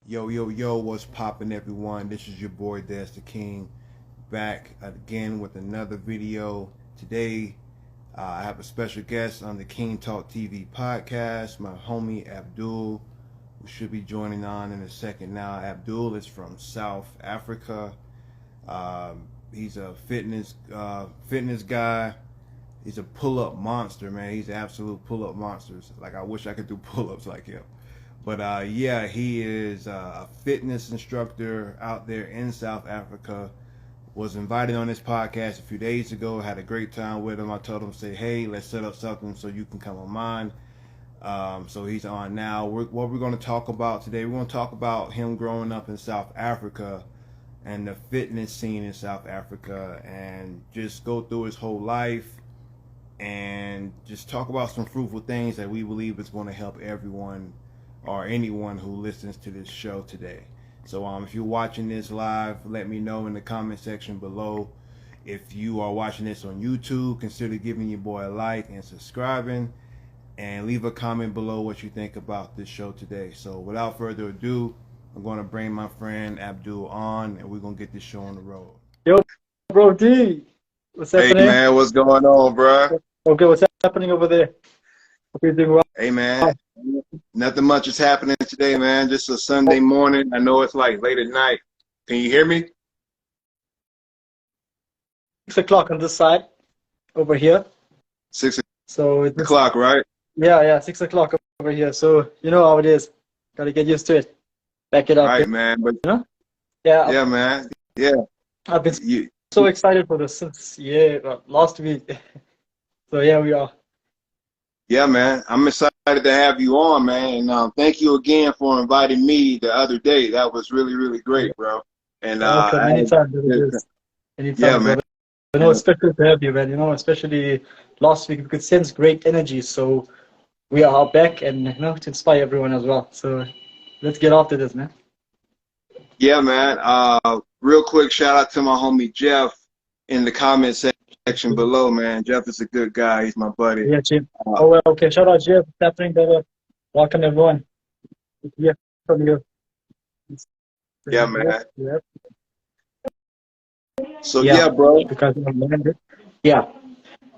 Yo, yo, yo, what's poppin', everyone? This is your boy, Des the King, back again with another video. Today, I have a special guest on the King Talk TV podcast, my homie Abdul, who should be joining on in a second now. Abdul is from South Africa. He's a fitness guy. He's a pull-up monster, man. He's an absolute pull-up monster. Like, I wish I could do pull-ups like him. But yeah, he is a fitness instructor out there in South Africa. Was invited on this podcast a few days ago. Had a great time with him. I told him, say, hey, let's set up something so you can come on mine. So he's on now. What we're going to talk about today, we're going to talk about him growing up in South Africa and the fitness scene in South Africa, and just go through his whole life and just talk about some fruitful things that we believe is going to help everyone or anyone who listens to this show today. So if you're watching this live, let me know in the comment section below. If you are watching this on YouTube, consider giving your boy a like and subscribing, and leave a comment below what you think about this show today. So without further ado, I'm going to bring my friend Abdul on, and we're going to get this show on the road. Yo, bro, D, what's Hey happening? man, what's going on, bro? Okay, what's happening over there? Hope you're doing well. Hey man, nothing much is happening today, man. Just a Sunday morning. I know it's like late at night. Can you hear me? 6 o'clock on this side, over here. 6 So it's o'clock, right? yeah, 6 o'clock over here. So you know how it is. Gotta get used to it. Back it up. Right, man. But You know? Yeah, yeah, man. Yeah. I've been You, so excited for this since last week. So yeah, we are. yeah, man. I'm excited to have you on, man. And thank you again for inviting me the other day. That was really, really great, bro. And Okay, anytime, brother. Anytime, yeah, man. brother. You know, it's special to have you, man. You know, especially last week we could sense great energy. So we are back, and you know, to inspire everyone as well. So let's get after this, man. Yeah, man. Real quick, shout out to my homie Jeff in the comment section below, man. Jeff is a good guy. He's my buddy. Yeah, Jim. Oh, well, okay. Shout out, Jeff. What's happening, brother? Welcome, everyone. Yeah, from you. Yeah, man. Yeah. So yeah, bro. Because yeah.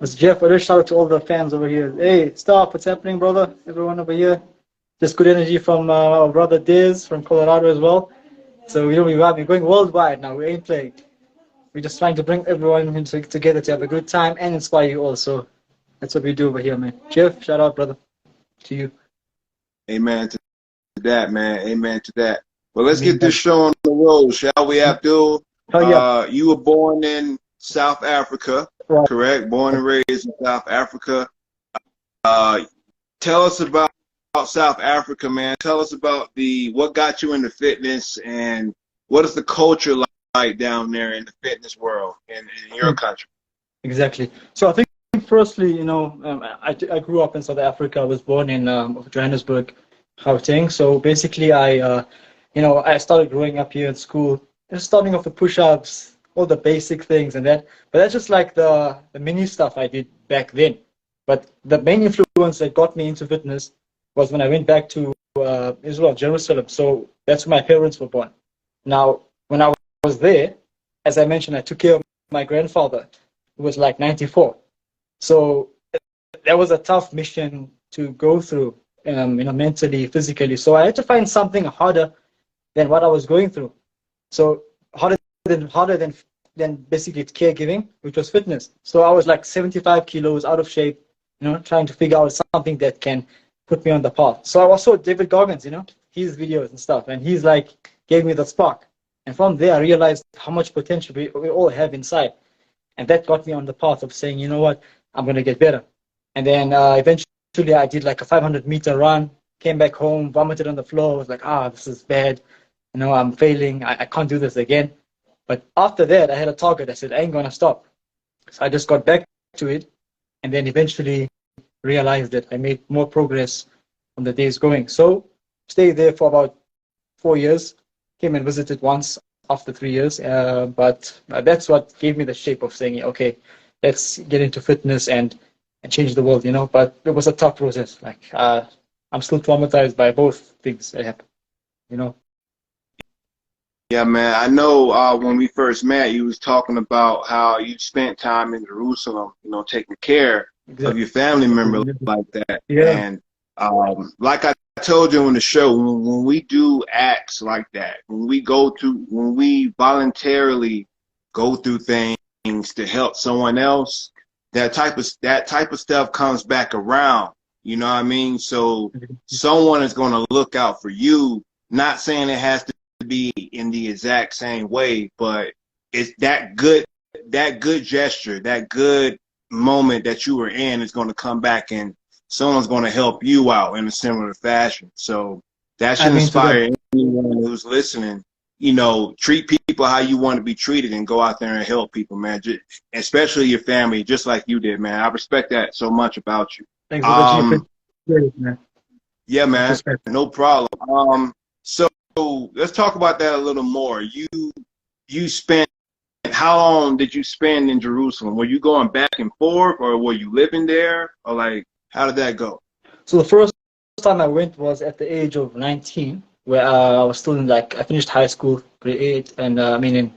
It's Jeff. A shout out to all the fans over here. Hey, stop. What's happening, brother? Everyone over here. Just good energy from our brother Diz from Colorado as well. So you know we're going worldwide now. We ain't playing. We're just trying to bring everyone together to have a good time and inspire you also. That's what we do over here, man. Jeff, shout out, brother, to you. Amen to that, man. Amen to that. Well, let's get this show on the road, shall we, Abdul? Oh, yeah. You were born in South Africa, Right. correct? Born and raised in South Africa. Tell us about South Africa, man. Tell us about what got you into fitness, and what is the culture like down there in the fitness world in your country? Exactly. So I think firstly, you know, I grew up in South Africa. I was born in Johannesburg, Gauteng. So basically, I started growing up here in school, just starting off the push-ups, all the basic things and that. But that's just like the mini stuff I did back then. But the main influence that got me into fitness was when I went back to Israel, Jerusalem. So that's where my parents were born. Now, when I was there, as I mentioned, I took care of my grandfather, who was like 94. So that was a tough mission to go through, mentally, physically. So I had to find something harder than what I was going through. So harder than basically caregiving, which was fitness. So I was like 75 kilos out of shape, you know, trying to figure out something that can put me on the path. So I saw David Goggins, you know, his videos and stuff, and he's like gave me the spark. And from there, I realized how much potential we all have inside. And that got me on the path of saying, you know what, I'm going to get better. And then eventually I did like a 500-meter run, came back home, vomited on the floor. I was like, this is bad. You know, I'm failing. I can't do this again. But after that, I had a target. I said, I ain't going to stop. So I just got back to it, and then eventually realized that I made more progress on the days going. So stayed there for about 4 years. Came and visited once after 3 years. But that's what gave me the shape of saying, okay, let's get into fitness and change the world, you know. But it was a tough process. Like I'm still traumatized by both things that happened, you know. Yeah, man. I know when we first met, you was talking about how you spent time in Jerusalem, taking care of Exactly. your family member like that. Yeah. And like I told you on the show, when we do acts like that, when we voluntarily go through things to help someone else, that type of stuff comes back around. You know what I mean? So someone is going to look out for you. Not saying it has to be in the exact same way, but it's that good gesture, that good moment that you were in is going to come back and someone's going to help you out in a similar fashion. So that I should mean to that. inspire anyone who's listening. Treat people how you want to be treated and go out there and help people, man. Especially your family, just like you did, man. I respect that so much about you. Thanks for the G. Um, Man. yeah, Much man, respect. no problem. So let's talk about that a little more. You spent how long did you spend in Jerusalem? Were you going back and forth, or were you living there, or like how did that go? So the first time I went was at the age of 19, where I was still in I finished high school, grade 8, and I mean in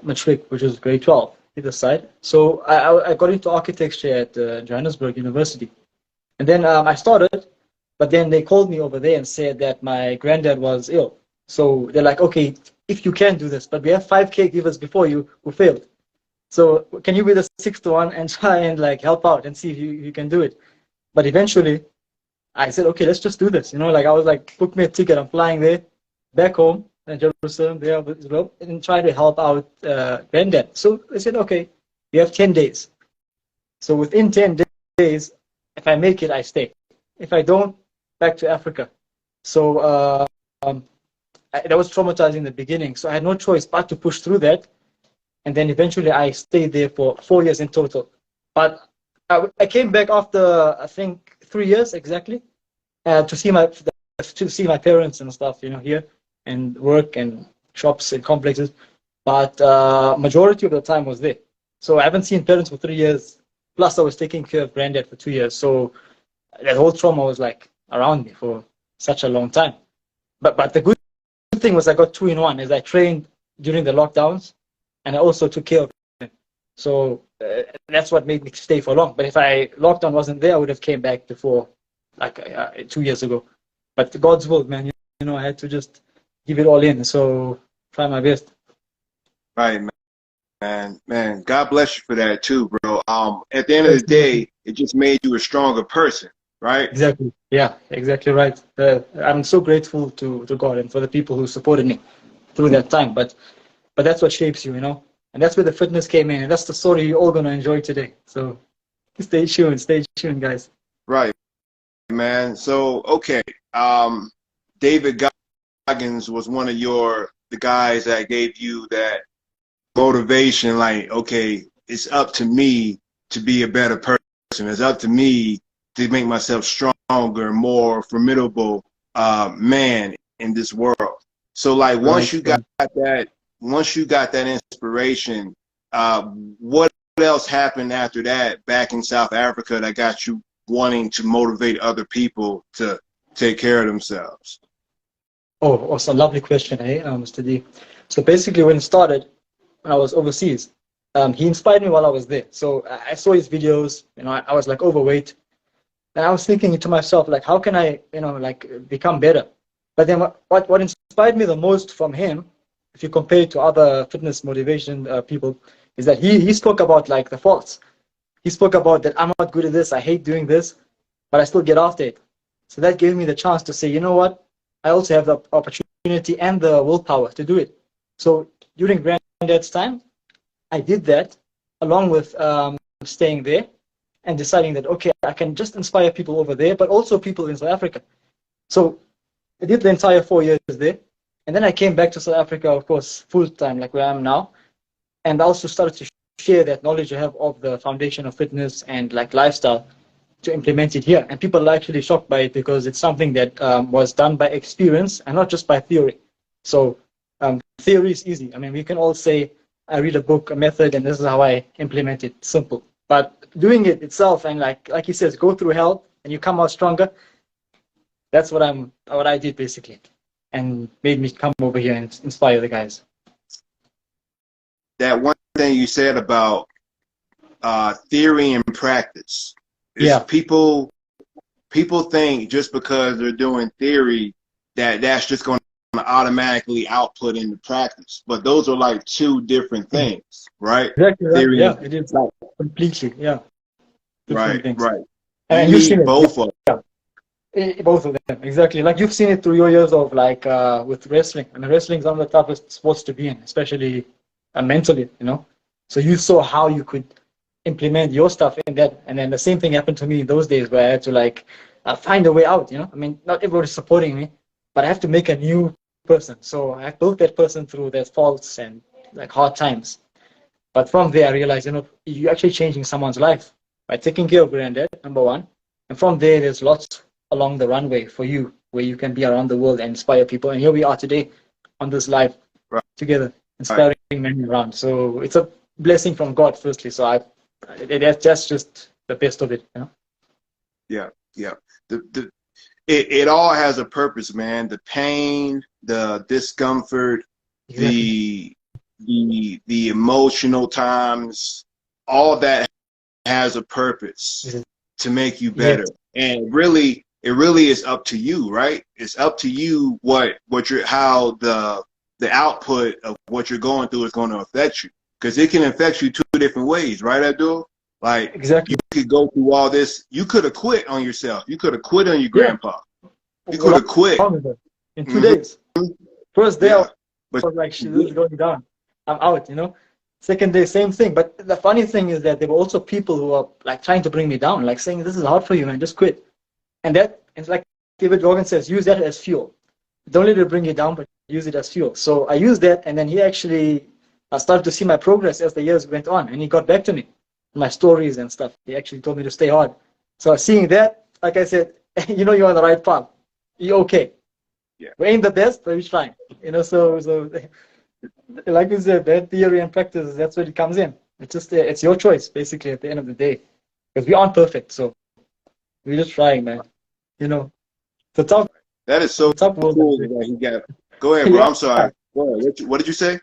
matric, which was grade 12, either side. So I got into architecture at Johannesburg University. And then I started, but then they called me over there and said that my granddad was ill. So they're like, okay, if you can do this, but we have 5 caregivers before you who failed. So can you be the 6th one and try and help out and see if you can do it? But eventually I said, okay, let's just do this. I was like, book me a ticket. I'm flying there, back home in Jerusalem, there as well, and try to help out granddad. So they said, okay, you have 10 days. So within 10 days, if I make it, I stay. If I don't, back to Africa. So that was traumatizing in the beginning. So I had no choice but to push through that. And then eventually I stayed there for 4 years in total. But I came back after, I think, 3 years exactly, to see my parents and stuff, here, and work and shops and complexes. But majority of the time was there. So I haven't seen parents for 3 years. Plus, I was taking care of granddad for 2 years. So that whole trauma was around me for such a long time. But the good thing was I got 2 in 1, as I trained during the lockdowns, and I also took care of them. So that's what made me stay for long. But if lockdown wasn't there, I would have came back before, 2 years ago. But God's will, man. I had to just give it all in. So try my best. Right, man. God bless you for that too, bro. At the end of the day, it just made you a stronger person, right? Exactly. Yeah, exactly right. I'm so grateful to God and for the people who supported me through that time. But that's what shapes you, and that's where the fitness came in, and that's the story you're all gonna enjoy today. So stay tuned, guys. Right, man. So okay, David Goggins was one of the guys that gave you that motivation. Like, okay, it's up to me to be a better person. It's up to me to make myself stronger, more formidable man in this world. So, like, once you got that inspiration, what else happened after that back in South Africa that got you wanting to motivate other people to take care of themselves? Oh, it's a lovely question, Mr. D. So basically, when it started, when I was overseas, he inspired me while I was there. So I saw his videos. I was overweight, and I was thinking to myself, how can I, become better? But then what inspired me the most from him, if you compare it to other fitness motivation people, is that he spoke about the faults. He spoke about that I'm not good at this, I hate doing this, but I still get after it. So that gave me the chance to say, you know what, I also have the opportunity and the willpower to do it. So during granddad's time, I did that along with staying there and deciding that, okay, I can just inspire people over there, but also people in South Africa. So I did the entire 4 years there. And then I came back to South Africa, of course, full time, where I am now. And I also started to share that knowledge I have of the foundation of fitness and lifestyle to implement it here. And people are actually shocked by it because it's something that was done by experience and not just by theory. So theory is easy. I mean, we can all say, I read a book, a method, and this is how I implement it. Simple. But doing it itself and like he says, go through hell and you come out stronger. That's what I did basically. and made me come over here and inspire the guys. That one thing you said about theory and practice is Yeah. people think just because they're doing theory that's just going to automatically output into practice, but those are like two different things, right? Exactly right. Theory Yeah, and it is completely. Yeah, different right, things. right. You And you've seen need it. both of them. Both of them, exactly. Like you've seen it through your years of like with wrestling. I mean, wrestling is one of the toughest sports to be in, especially mentally, you know. So you saw how you could implement your stuff in that, and then the same thing happened to me in those days where I had to like find a way out, you know. I mean, not everybody's supporting me, but I have to make a new person. So I built that person through their faults and like hard times. But from there, I realized, you know, you're actually changing someone's life by taking care of granddad, number one. And from there, there's lots along the runway for you where you can be around the world and inspire people. And here we are today on this live Right, together, right. inspiring many around. So it's a blessing from God, firstly. So that's just the best of it, you know? Yeah, yeah. It all has a purpose, man. The pain, the discomfort, Exactly. the emotional times, all that has a purpose to make you better. Yes, And really, it really is up to you, right? It's up to you how the output of what you're going through is going to affect you, because it can affect you two different ways, right, Abdul? Like you exactly. could go through all this. You could have quit on yourself. You could have quit on your Yeah. grandpa. You could have quit. In 2 days. Mm-hmm. First day, I Yeah, but was like, shit, this is going down. I'm out, you know. Second day, same thing. But the funny thing is that there were also people who are like trying to bring me down, like saying, this is hard for you, man, just quit. And that, it's like David Goggins says, use that as fuel. Don't let it bring you down, but use it as fuel. So I used that, and then he actually started to see my progress as the years went on, and he got back to me, my stories and stuff. He actually told me to stay hard. So seeing that, like I said, you know, you're on the right path. You're okay. yeah, We ain't the best, but we're trying. You know, so like you said, that theory and practice, that's where it comes in. It's just it's your choice, basically, at the end of the day, because we aren't perfect. So we're just trying, man. You know, it's a tough, that is so it's a tough world. cool that he got. Go ahead, bro. Yeah, I'm sorry. Go ahead. What did you say?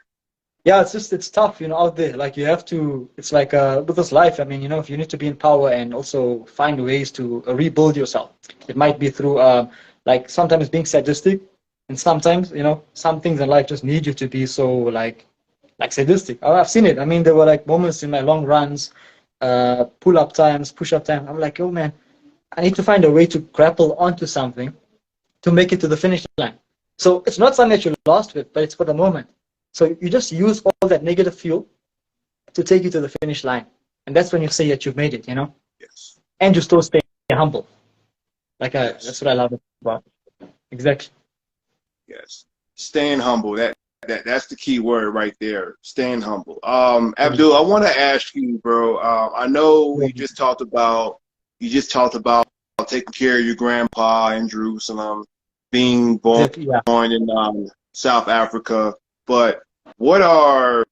yeah. It's tough, you know, out there. Like you have to. It's like with this life. I mean, you know, if you need to be in power and also find ways to rebuild yourself. It might be through like sometimes being sadistic, and sometimes, you know, some things in life just need you to be so like sadistic. Oh, I've seen it. I mean, there were like moments in my long runs, pull-up times, push-up time. I'm like, oh man, I need to find a way to grapple onto something to make it to the finish line. So it's not something that you're lost with, but it's for the moment. So you just use all that negative fuel to take you to the finish line. And that's when you say that you've made it, you know? Yes. And you still stay humble. Like Yes. that's what I love about it. Exactly. Yes. Staying humble. That's the key word right there. Staying humble. Abdul, I want to ask you, bro. I know you just talked about taking care of your grandpa in Jerusalem, being born Yeah. in South Africa. But what are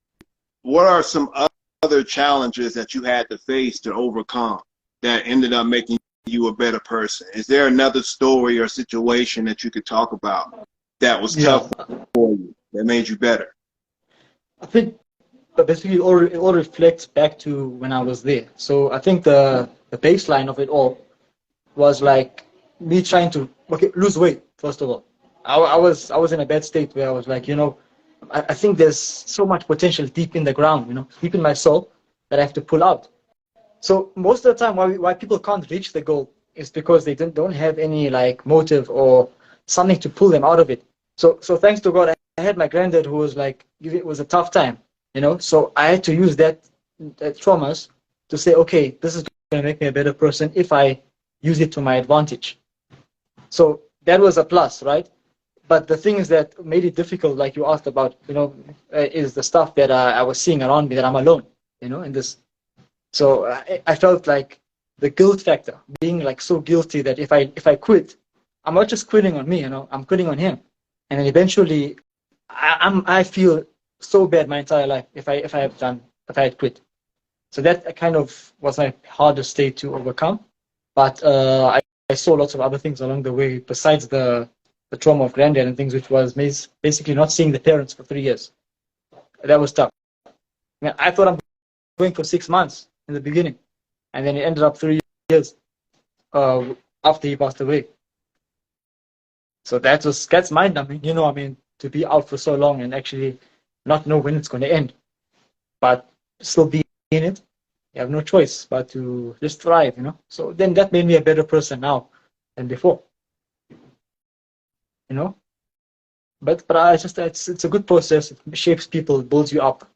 some other challenges that you had to face to overcome that ended up making you a better person? Is there another story or situation that you could talk about that was tough for you, that made you better? I think basically it all reflects back to when I was there. So I think the baseline of it all was like me trying to lose weight first of all. I was in a bad state where I was like, you know, I think there's so much potential deep in the ground, you know, deep in my soul that I have to pull out. So most of the time, why people can't reach the goal is because they don't have any like motive or something to pull them out of it. So thanks to God, I had my granddad who was like, it was a tough time, you know. So I had to use that traumas to say, okay, this is going to make me a better person if I use it to my advantage. So that was a plus, right? But the thing is that made it difficult, like you asked about, you know, is the stuff that I was seeing around me that I'm alone, you know, in this. So I felt like the guilt factor, being like so guilty that if I quit, I'm not just quitting on me, you know, I'm quitting on him, and then eventually, I feel so bad my entire life if I had quit. So that kind of was my hardest state to overcome. But I saw lots of other things along the way besides the the trauma of granddad and things, which was basically not seeing the parents for 3 years. That was tough. I mean, I thought I'm going for 6 months in the beginning, and then it ended up 3 years after he passed away. So that's mind-numbing, you know. I mean, to be out for so long and actually not know when it's going to end, but still be in it. You have no choice but to just thrive, you know. So then that made me a better person now than before, you know. But I just it's a good process. It shapes people, it builds you up.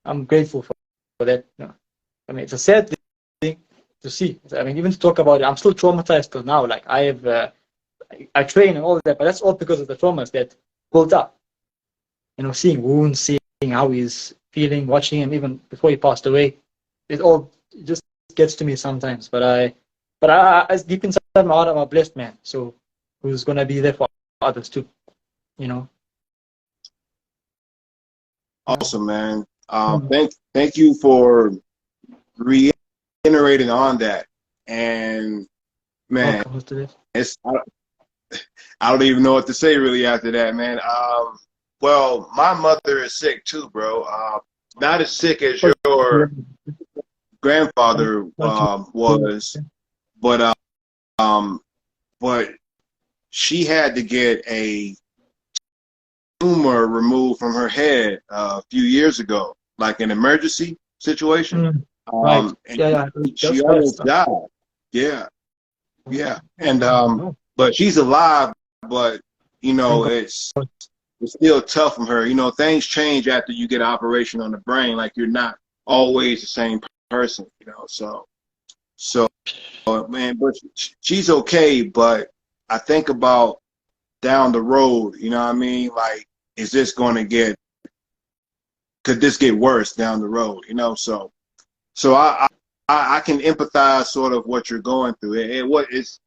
I'm grateful for that. You know? I mean, it's a sad thing to see. I mean, even to talk about it, I'm still traumatized till now. Like I train and all that, but that's all because of the traumas that built up. You know, seeing wounds, seeing how he's feeling, watching him even before he passed away. It just gets to me sometimes. But as deep inside my heart, I'm a blessed man. So who's gonna be there for others too? You know. Awesome, man. Thank you for reiterating on that. And man, it's I don't even know what to say really after that, man. Well, my mother is sick too, bro. Not as sick as your grandfather was, but she had to get a tumor removed from her head a few years ago, like an emergency situation. Right. And she almost died. Yeah. And but she's alive, but you know, it's still tough on her. You know, things change after you get an operation on the brain. Like, you're not always the same person, you know. So man, but she's okay. But I think about down the road, you know what I mean? Like, is this going to could this get worse down the road, you know? So I can empathize sort of what you're going through.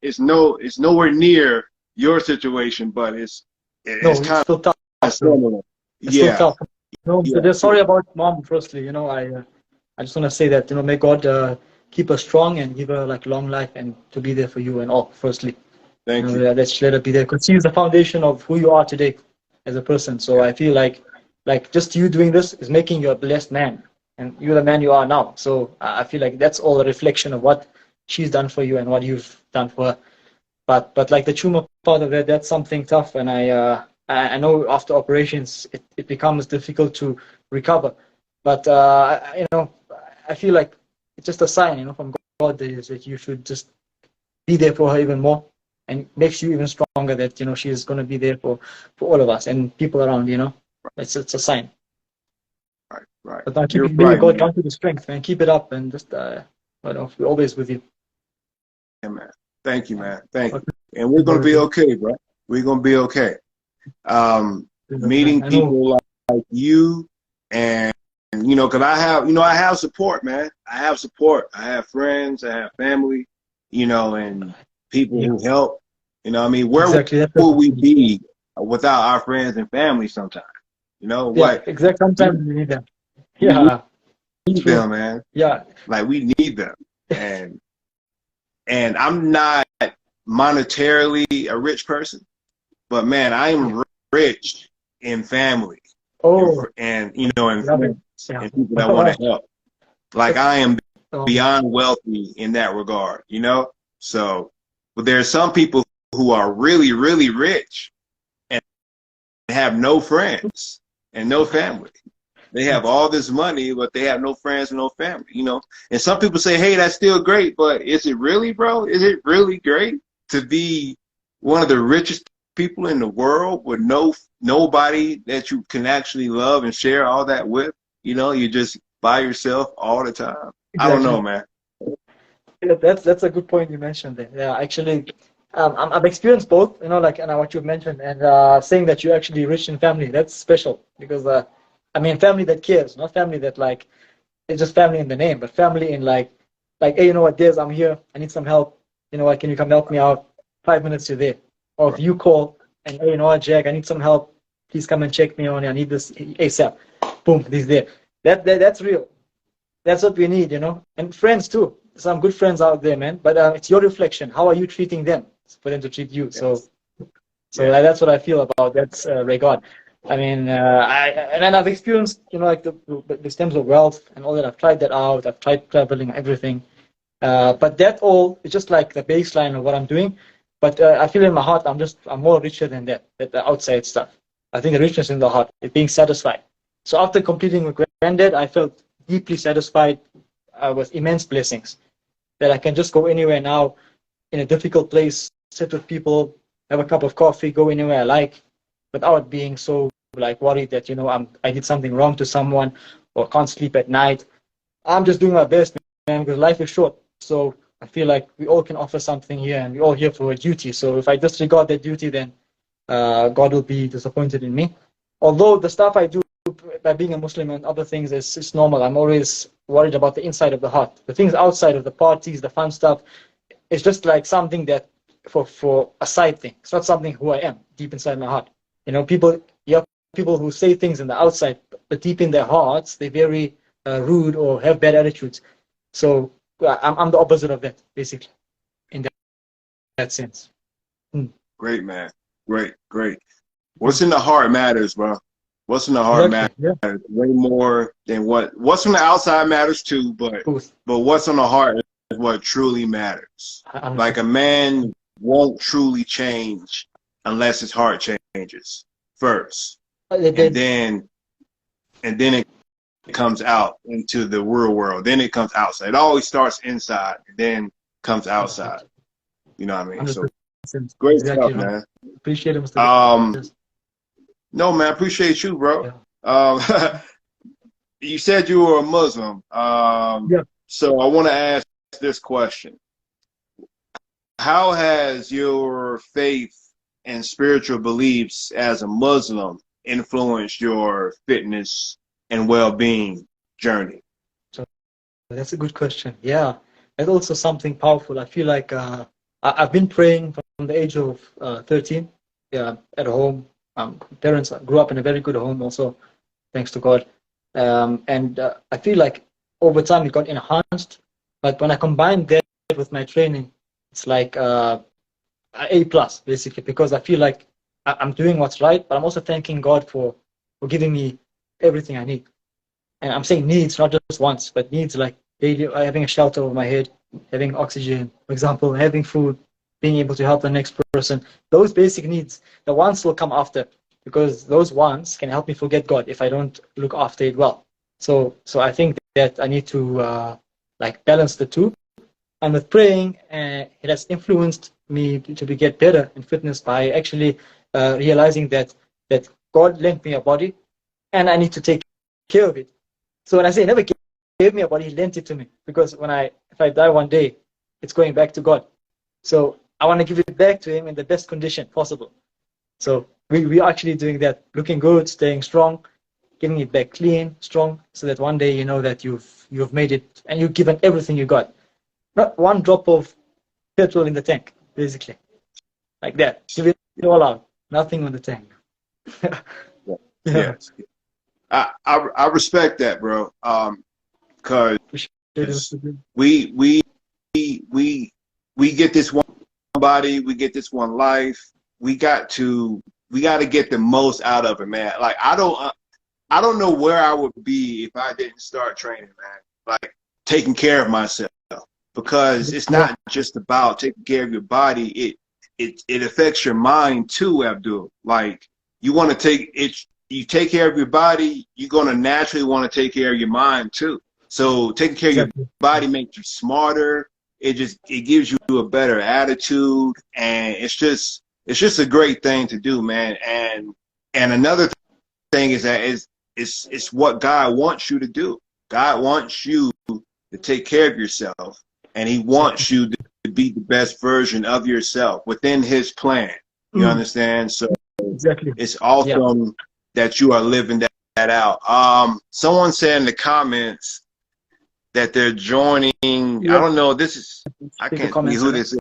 It's nowhere near your situation, but it's kind still tough. of similar. It's still tough. No, so sorry about mom. Firstly, you know, I just want to say that, you know, may God keep her strong and give her like long life and to be there for you and all. Firstly, thank you. Let's let her be there because she is the foundation of who you are today as a person. So I feel like just you doing this is making you a blessed man, and you're the man you are now. So I feel like that's all a reflection of what she's done for you and what you've done for her. But like the tumor part of that's something tough, and I know after operations it becomes difficult to recover. But you know, I feel like it's just a sign, you know, from God that you should just be there for her even more, and makes you even stronger that, you know, she is going to be there for all of us and people around, you know. It's a sign. Right. But keep it, God, count to the strength, man. Keep it up, and just we're always with you. Yeah, man. Thank you, man. Thank you. And we're gonna be okay, bro. We're gonna be okay. Meeting people like you, and you know, because I have support, man. I have support. I have friends. I have family. You know, and people who help. You know, I mean, where would we be without our friends and family? Sometimes, you know, exactly. Sometimes we need them. Yeah, we need them, man. Yeah, like we need them, and I'm not monetarily a rich person, but man, I am rich in family. And you know, and friends and people that want to help. Like, I am beyond wealthy in that regard, you know. So, but there are some people who are really, really rich and have no friends and no family. They have all this money, but they have no friends and no family, you know. And some people say, hey, that's still great, but is it really, bro? Is it really great to be one of the richest people in the world with nobody that you can actually love and share all that with? You know, you're just by yourself all the time. Exactly. I don't know, man. Yeah, that's a good point you mentioned there. Yeah, actually, I've experienced both, you know, like, and what you mentioned, and saying that you're actually rich in family, that's special, because I mean, family that cares, not family that, like, it's just family in the name, but family in like, hey, you know what, Des, I'm here, I need some help. You know what, can you come help me out? 5 minutes, you're there. Or if you call and, hey, you know what, Jack, I need some help. Please come and check me on. I need this ASAP. Boom, he's there. That's real. That's what we need, you know. And friends too. Some good friends out there, man. But it's your reflection. How are you treating them for them to treat you? Yes. So So that's what I feel about that regard. I mean, and then I've experienced, like the stems of wealth and all that. I've tried that out. I've tried traveling, everything. But that all is just like the baseline of what I'm doing. But I feel in my heart, I'm more richer than that, the outside stuff. I think the richness in the heart is being satisfied. So after completing with Granddad, I felt deeply satisfied with immense blessings that I can just go anywhere now in a difficult place, sit with people, have a cup of coffee, go anywhere I like, without being so like worried that I did something wrong to someone or can't sleep at night. I'm just doing my best, man, because life is short. So I feel like we all can offer something here, and we're all here for a duty. So if I disregard that duty, then God will be disappointed in me. Although the stuff I do by being a Muslim and other things is normal, I'm always worried about the inside of the heart. The things outside of the parties, the fun stuff, it's just like something that for a side thing. It's not something who I am deep inside my heart. You have people who say things in the outside, but deep in their hearts, they're very rude or have bad attitudes. So I'm the opposite of that, basically, in that sense. Great, man. Great. What's in the heart matters, bro. What's in the heart matters way more than what's on the outside matters too, but what's on the heart is what truly matters. Like a man won't truly change unless his heart changes first, and then it comes out into the real world. Then it comes outside. It always starts inside and then comes outside. You know what I mean? So great stuff, man. Appreciate it, Mr. No, man, I appreciate you, bro. Yeah. You said you were a Muslim. So I want to ask this question. How has your faith and spiritual beliefs as a Muslim influenced your fitness and well-being journey? So that's a good question. Yeah, that's also something powerful. I feel like I've been praying from the age of 13 at home. Parents grew up in a very good home also, thanks to God. And I feel like over time it got enhanced. But when I combine that with my training, it's like A+, basically, because I feel like I'm doing what's right, but I'm also thanking God for giving me everything I need. And I'm saying needs, not just wants, but needs like daily, having a shelter over my head, having oxygen, for example, having food, being able to help the next person. Those basic needs, the wants will come after, because those wants can help me forget God if I don't look after it well. So I think that I need to like balance the two. And with praying, it has influenced me to get better in fitness by actually realizing that God lent me a body, and I need to take care of it. So when I say never gave me a body, He lent it to me, because if I die one day, it's going back to God. So I want to give it back to Him in the best condition possible. So we are actually doing that, looking good, staying strong, giving it back clean, strong, so that one day you know that you've made it and you've given everything you got. Not one drop of petrol in the tank, basically. Like that. Give it all out. Nothing on the tank. Yes. I respect that, bro. Cause we get this one body, we get this one life. We got to get the most out of it, man. Like I don't know where I would be if I didn't start training, man. Like taking care of myself, because it's not just about taking care of your body. It affects your mind too, Abdul. Like you want to take it. You take care of your body, you're gonna naturally want to take care of your mind too. So taking care of your body makes you smarter. It gives you a better attitude, and it's just a great thing to do, man. And another thing is that it's what God wants you to do. God wants you to take care of yourself, and He wants you to be the best version of yourself within His plan. You understand? So it's awesome that you are living that out. Someone said in the comments that they're joining. I don't know. I can't see who this is.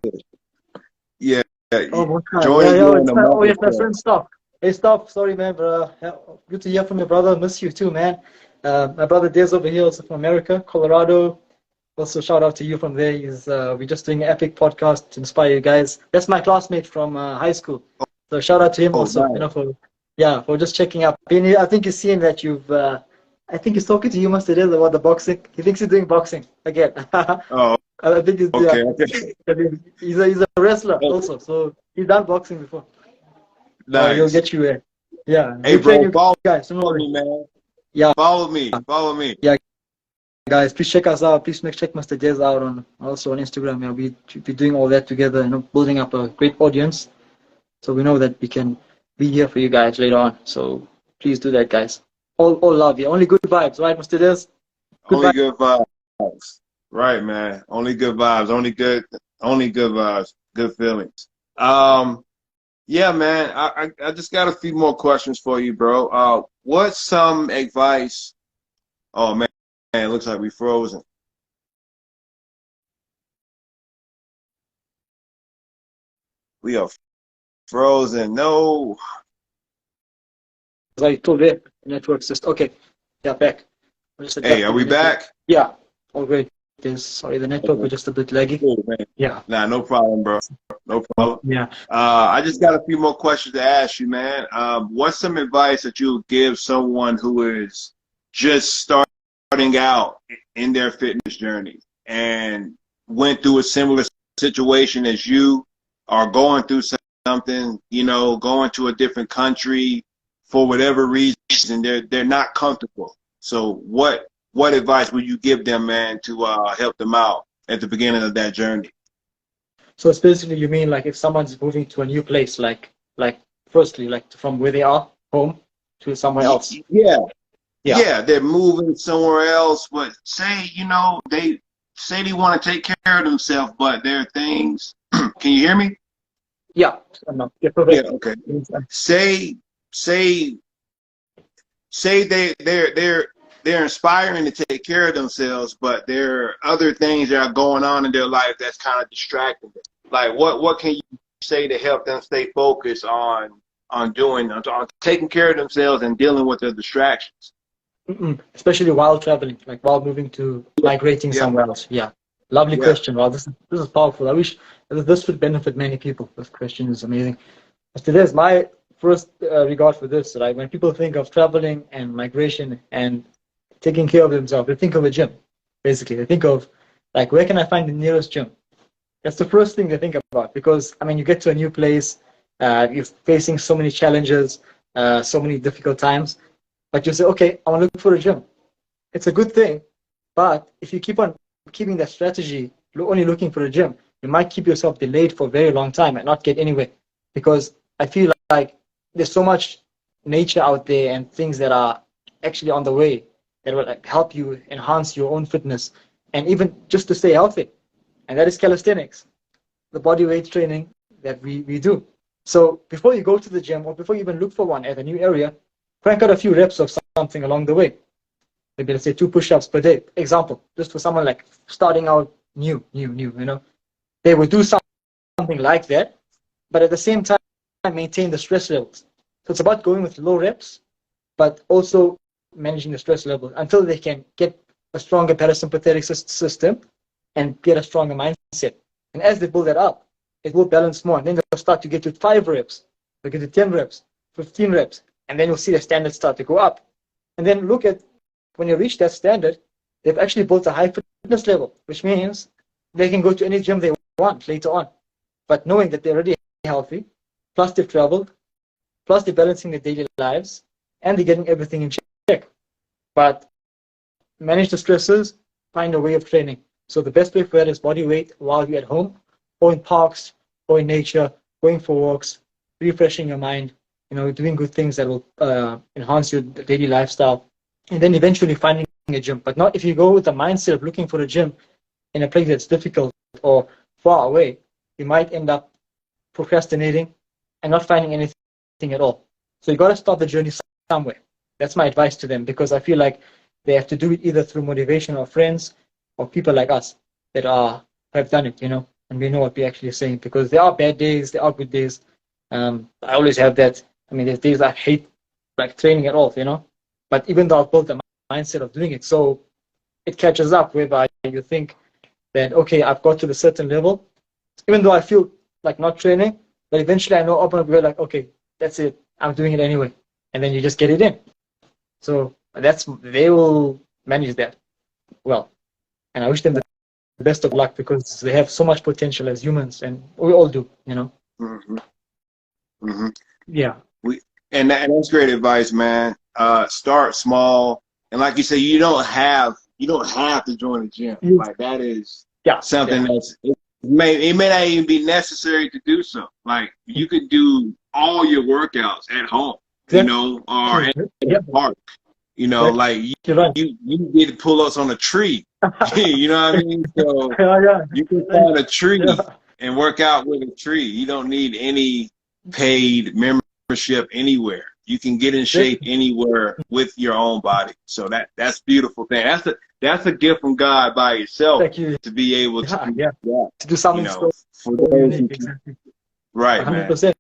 Yeah. Joining you in the yes, my friend, stop. Hey, stop. Sorry, man, bro. Good to hear from your brother. Miss you too, man. My brother Des over here, also from America, Colorado. Also, shout out to you from there. We're just doing an epic podcast to inspire you guys. That's my classmate from high school. So shout out to him Oh, also, nice. for just checking up. And I think he's seeing that you've, I think he's talking to you, Mr. Dill, about the boxing. He thinks he's doing boxing again. Oh, I think he's, okay, okay. I mean, he's a wrestler Oh, also, so he's done boxing before. So he'll nice. get you in. Yeah, Hey, we train bro, you follow guys. Don't worry. me, man. Yeah, Follow me. Follow me. yeah, guys, please check us out. Please check Mr. Jez out on also on Instagram. Yeah, we should be doing all that together, building up a great audience. So we know that we can be here for you guys later on. So please do that, guys. All love you. Only good vibes, right, Mr. Jez? Good Only vibes. good vibes. Right, man. Only good vibes. Only good vibes. Good feelings. Yeah, man. I just got a few more questions for you, bro. What's some advice? Oh man, it looks like we frozen. We are frozen. No. I told you, network system. Okay, yeah, back. We're just Hey, are adapting we the network. back? Yeah, all great. Yes, sorry, the network was Okay. just a bit laggy. Cool, man. Yeah, Nah, no problem, bro. No problem. yeah. I just got a few more questions to ask you, man. What's some advice that you would give someone who is just starting out in their fitness journey and went through a similar situation as you, or going through something, going to a different country for whatever reason, they're not comfortable. So what advice would you give them, man, to help them out at the beginning of that journey? So it's basically, you mean like if someone's moving to a new place, like firstly, like from where they are, home, to somewhere else. Yeah, Yeah. yeah, they're moving somewhere else, but say, they say they want to take care of themselves, but there are things. Can you hear me? Yeah. No, yeah, Yeah, perfect. okay. Say, say, say they're inspiring to take care of themselves, but there are other things that are going on in their life that's kind of distracting them. Like what can you say to help them stay focused on taking care of themselves and dealing with the distractions? Especially while traveling, like while moving to migrating Yeah, somewhere else. Yeah. Lovely yeah. question. Wow, this is powerful. I wish this would benefit many people. This question is amazing. As to this, my first regard for this, right? When people think of traveling and migration and taking care of themselves, they think of a gym. Basically, they think of like, where can I find the nearest gym? That's the first thing they think about, because I mean, you get to a new place, you're facing so many challenges, so many difficult times, but you say, okay, I want to look for a gym. It's a good thing, but if you keep on keeping that strategy, only looking for a gym, you might keep yourself delayed for a very long time and not get anywhere. Because I feel like there's so much nature out there and things that are actually on the way that will like help you enhance your own fitness and even just to stay healthy. And that is calisthenics, the body weight training that we do. So before you go to the gym or before you even look for one at a new area, crank out a few reps of something along the way. Maybe let's say 2 push-ups per day. Example, just for someone like starting out new, they would do something like that, but at the same time maintain the stress levels. So it's about going with low reps, but also managing the stress level until they can get a stronger parasympathetic system and get a stronger mindset. And as they build that up, it will balance more. And then they'll start to get to 5 reps, they'll get to 10 reps, 15 reps, and then you'll see the standards start to go up. And then look at when you reach that standard, they've actually built a high fitness level, which means they can go to any gym they want later on. But knowing that they're already healthy, plus they've traveled, plus they're balancing their daily lives, and they're getting everything in check. But manage the stresses, find a way of training. So the best way for that is body weight while you're at home, or in parks, or in nature, going for walks, refreshing your mind, doing good things that will enhance your daily lifestyle, and then eventually finding a gym. But not if you go with the mindset of looking for a gym in a place that's difficult or far away, you might end up procrastinating and not finding anything at all. So you got to start the journey somewhere. That's my advice to them, because I feel like they have to do it either through motivation or friends or people like us that have done it, and we know what we're actually saying, because there are bad days, there are good days. I always have that. I mean, there's days I hate like training at all, but even though I've built the mindset of doing it, so it catches up whereby you think that, okay, I've got to a certain level, even though I feel like not training, But eventually I know open up, we're like, okay, that's it. I'm doing it anyway. And then you just get it in. So they will manage that well. And I wish them the best of luck because they have so much potential as humans, and we all do, you know. Mm-hmm. Mm-hmm. Yeah. And that's great advice, man. Start small, and like you say, you don't have to join a gym. Like that is something it may not even be necessary to do so. Like you could do all your workouts at home, you know, or in the park. You know, like you did pull-ups on a tree. You know what I mean? So you can find a tree and work out with a tree. You don't need any paid membership anywhere. You can get in shape anywhere with your own body. So that's a beautiful thing. That's a gift from God by itself to be able to do something, you know, for those who right, 100%. Man.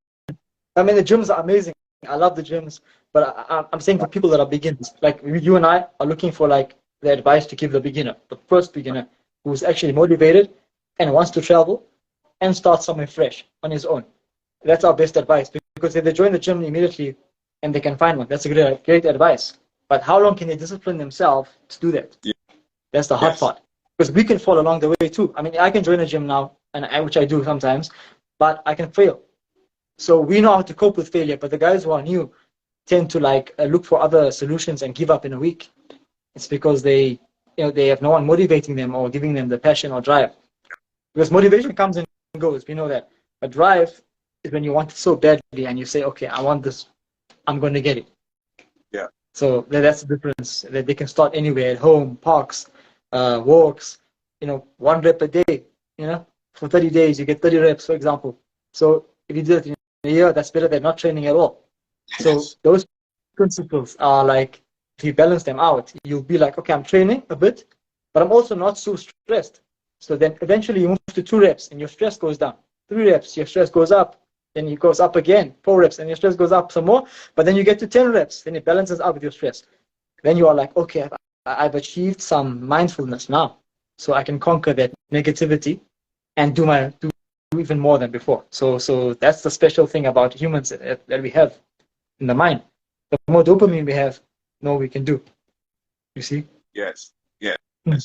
I mean, the gyms are amazing. I love the gyms, but I'm saying for people that are beginners, like you and I are looking for like the advice to give the beginner, the first beginner who's actually motivated and wants to travel and start somewhere fresh on his own. That's our best advice, because if they join the gym immediately and they can find one, that's a great advice. But how long can they discipline themselves to do that? Yeah. That's the hard part, because we can fall along the way too. I mean, I can join a gym now, which I do sometimes, but I can fail. So we know how to cope with failure, but the guys who are new tend to like look for other solutions and give up in a week. It's because they have no one motivating them or giving them the passion or drive. Because motivation comes and goes, we know that. But drive is when you want it so badly and you say, okay, I want this, I'm going to get it. Yeah. So that's the difference. That they can start anywhere, at home, parks, walks, 1 rep a day, for 30 days, you get 30 reps, for example. So if you do that in a year, that's better than not training at all. So those principles are like, if you balance them out, you'll be like, okay, I'm training a bit, but I'm also not so stressed. So then eventually you move to 2 reps and your stress goes down. 3 reps, your stress goes up. Then it goes up again. 4 reps and your stress goes up some more. But then you get to 10 reps, then it balances out with your stress. Then you are like, okay, I've achieved some mindfulness now. So I can conquer that negativity and do even more than before. So that's the special thing about humans that we have in the mind. The more dopamine we have, the more we can do. You see? Yes.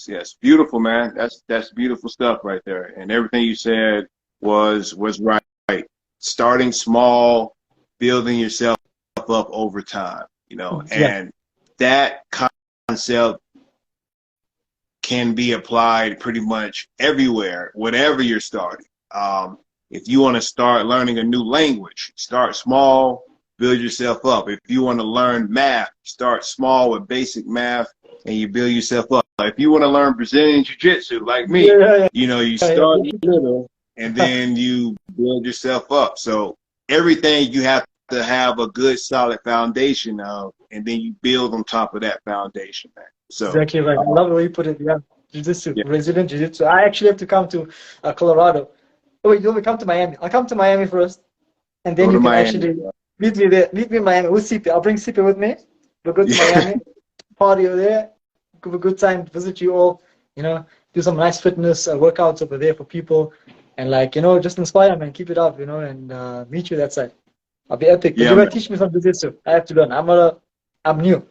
Yes. Beautiful, man. That's beautiful stuff right there. And everything you said was right. Starting small, building yourself up over time, and that concept can be applied pretty much everywhere, whatever you're starting. If you want to start learning a new language, start small, build yourself up. If you want to learn math, start small with basic math and you build yourself up. If you want to learn Brazilian Jiu-Jitsu like me, you start little and then you build yourself up. So everything you have to have a good solid foundation of, and then you build on top of that foundation, man. So exactly right. I love the way you put it. Yeah, Jiu-Jitsu, Brazilian Jiu-Jitsu. I actually have to come to Colorado. Oh wait, you want me to come to Miami? I'll come to Miami first, and then you can actually meet me there. Meet me in Miami with CP. I'll bring CP with me. We'll go to Miami, party over there, have a good time, visit you all. Do some nice fitness workouts over there for people, and just inspire them and keep it up. And meet you that side. I'll be epic. But you gotta teach me some Jiu-Jitsu. I have to learn. I'm new.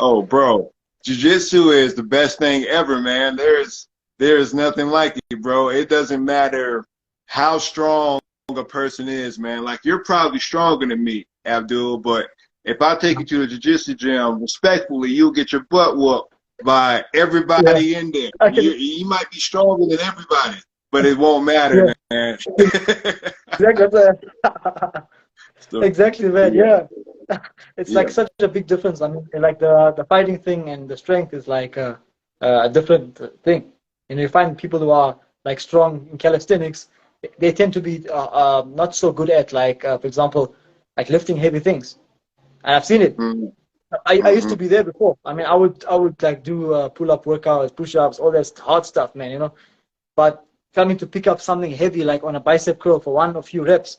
Oh, bro, Jiu-Jitsu is the best thing ever, man. There's nothing like it, bro. It doesn't matter how strong a person is, man. Like, you're probably stronger than me, Abdul, but if I take you to the Jiu-Jitsu gym, respectfully, you'll get your butt whooped by everybody in there. You might be stronger than everybody, but it won't matter, man. Exactly, man. Yeah. It's like such a big difference. I mean, like the fighting thing and the strength is like a different thing. You find people who are like strong in calisthenics, they tend to be not so good at for example, like lifting heavy things. And I've seen it. I used to be there before. I mean, I would like do pull-up workouts, push-ups, all that hard stuff, man. But coming to pick up something heavy like on a bicep curl for one or few reps,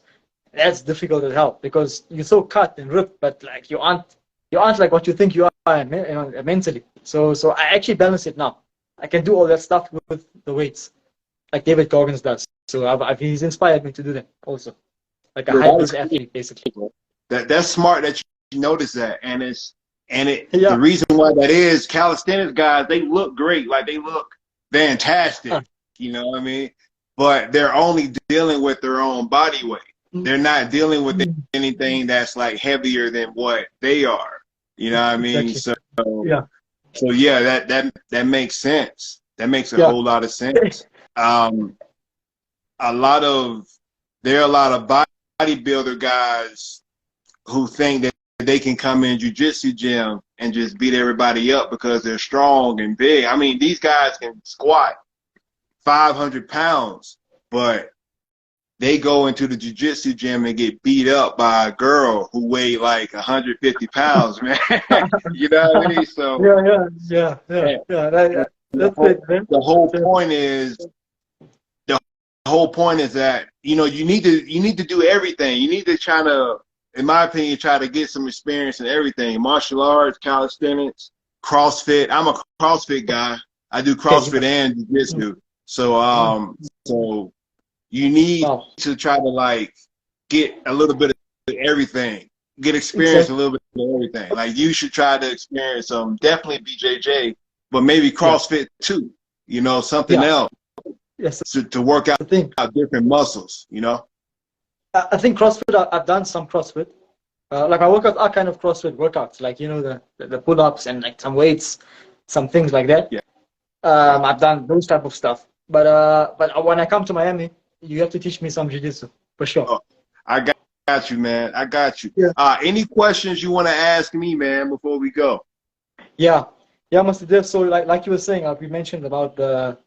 that's difficult as hell, because you're so cut and ripped, but like you aren't like what you think you are, mentally. So I actually balance it now. I can do all that stuff with the weights, like David Goggins does. He's inspired me to do that also. Like a Yeah, that hybrid is cool. athlete, basically. That's smart that you notice that, and the Yeah. reason why that is calisthenics guys, they look great, like they look Uh, fantastic, you know what I mean? But they're only dealing with their own body weight. They're not dealing with mm, anything that's like heavier than what they are. You know what I mean? exactly. So Yeah. yeah, that makes sense. That makes a Yeah. whole lot of sense. Um, a lot of there are a lot of bodybuilder guys who think that they can come in jiu-jitsu gym and just beat everybody up because they're strong and big. I mean, these guys can squat 500 pounds, but they go into the jiu-jitsu gym and get beat up by a girl who weighed like 150 pounds, man. You know what I mean? So and That's great, man. the whole So, point is the whole point is that you need to do everything. You need to try to, in my opinion, try to get some experience in everything: martial arts, calisthenics, CrossFit. I'm a CrossFit guy. I do CrossFit and jiu-jitsu. So you need wow. to try to like get a little bit of everything, get experience a Exactly. little bit of everything. Like you should try to experience definitely BJJ, but maybe Yeah. CrossFit too. Something Yeah. else Yes. to work The thing. out different muscles. I think CrossFit. I've done some CrossFit. Like my workouts are kind of CrossFit workouts. Like the pull-ups and like some weights, some things like that. Yeah. I've done those type of stuff. But when I come to Miami, you have to teach me some jiu-jitsu for sure. Oh, I got you, man. I got you. Yeah. Any questions you want to ask me, man, before we go? Yeah. Yeah, Mr. Dev. So like you were saying, we mentioned about the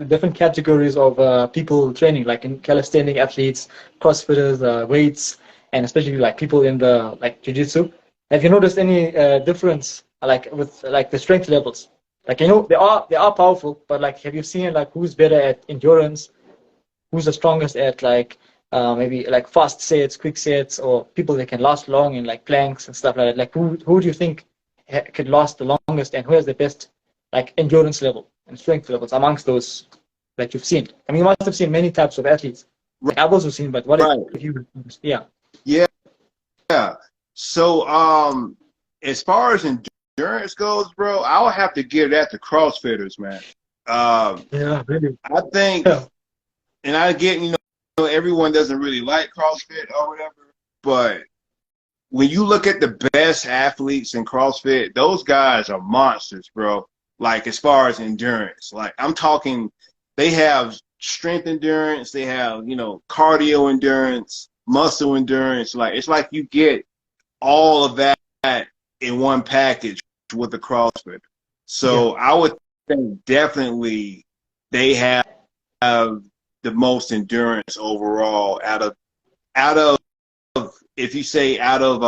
different categories of people training, like in calisthenic athletes, CrossFitters, weights, and especially like people in the like jiu-jitsu. Have you noticed any difference like with like the strength levels? Like they are powerful, but like have you seen like who's better at endurance, who's the strongest at like maybe like fast sets, quick sets, or people that can last long in like planks and stuff like that? Like who do you think could last the longest, and who has the best like endurance level and strength levels amongst those that you've seen? I mean, you must have seen many types of athletes. Like I've also seen, but what Right. if you? Yeah. Yeah. So, as far as endurance goes, bro, I'll have to give that to CrossFitters, man. Yeah, really. I think, Yeah. and I get, everyone doesn't really like CrossFit or whatever, but when you look at the best athletes in CrossFit, those guys are monsters, bro. Like as far as endurance, like I'm talking, they have strength endurance, they have, cardio endurance, muscle endurance. Like it's like you get all of that in one package with the CrossFit. So I would think definitely they have the most endurance overall out of if you say out of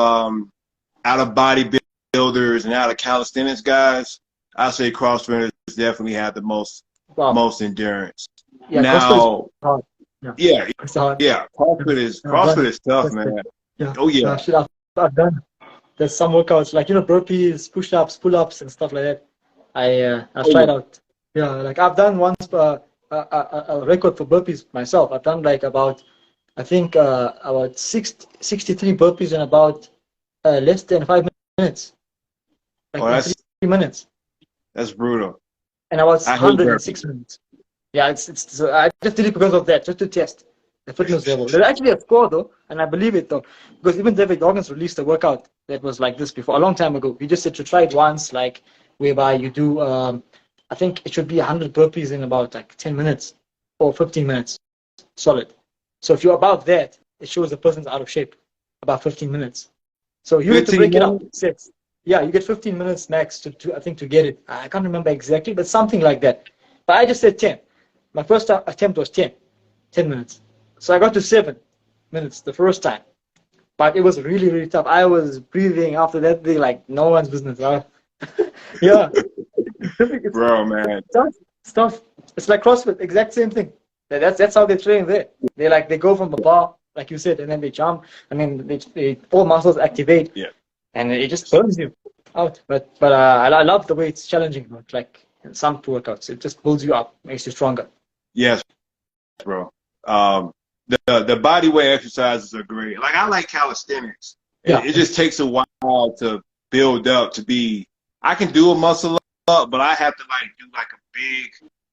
bodybuilders and out of calisthenics guys, I say CrossFitters definitely have the most Wow. endurance. Yeah, Now, hard. yeah, It's hard. yeah, CrossFit is tough, man. Yeah. Oh yeah. Shit, I've done. There's some workouts like burpees, push-ups, pull-ups, and stuff like that. I've Oh tried yeah. out. Yeah, like I've done once a record for burpees myself. I've done like I think about 63 burpees in about less than 5 minutes, like Oh, in 3 minutes, that's brutal. and I was I hate 106 burpees. minutes. Yeah, it's so I just did it because of that, just to test the fitness level. There's actually a score though, and I believe it though, because even David Goggins released a workout that was like this before a long time ago. He just said to try it once, like whereby you do, I think it should be 100 burpees in about like 10 minutes or 15 minutes, solid. So if you're above that, it shows the person's out of shape. About 15 minutes. So you have to 15 break it up. minutes? Sets. Yeah, you get 15 minutes max to I think to get it. I can't remember exactly, but something like that. But I just said 10. My first attempt was 10 minutes. So I got to 7 minutes the first time. But it was really, really tough. I was breathing after that thing like no one's business. Yeah. It's Bro, man. tough. It's tough. It's like CrossFit, exact same thing. That's how they train there. They go from the bar, like you said, and then they jump, and then all muscles activate, Yeah. and it just burns you out. But I love the way it's challenging. Like in some workouts, it just builds you up, makes you stronger. Yes, bro. The body weight exercises are great. Like I like calisthenics. Yeah. It just takes a while to build up to be. I can do a muscle up, but I have to like do like a big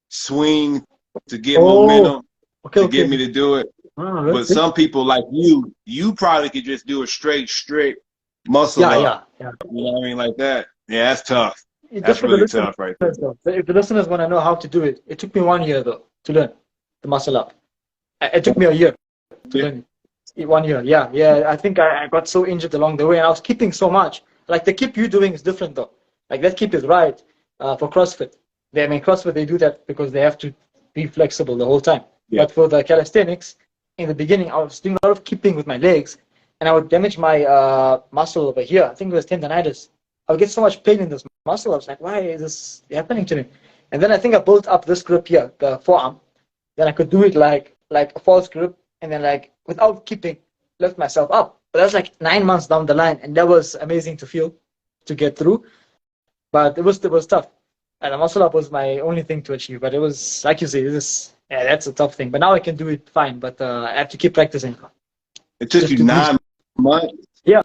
swing to get momentum Okay, to get me to do it. Oh, But some people like you probably could just do a strict muscle yeah, up. yeah. You know what I mean? Like that. Yeah, that's tough. Just That's for the really listeners, tough right there. though. If the listeners want to know how to do it, it took me 1 year though to learn the muscle up. It took me a year to learn it. 1 year, yeah. I think I got so injured along the way, and I was keeping so much. Like the keep you doing is different though. Like that keep is right for CrossFit. CrossFit they do that because they have to be flexible the whole time. Yeah. But for the calisthenics, in the beginning, I was doing a lot of keeping with my legs, and I would damage my muscle over here. I think it was tendonitis. I would get so much pain in this muscle. I was like, why is this happening to me? And then I think I built up this grip here, the forearm. Then I could do it like a false grip, and then like without keeping, lift myself up. But that's like 9 months down the line, and that was amazing to feel, to get through. But it was tough. And the muscle up was my only thing to achieve. But it was, like you say, that's a tough thing. But now I can do it fine. But I have to keep practicing. It took you 9 months? Yeah,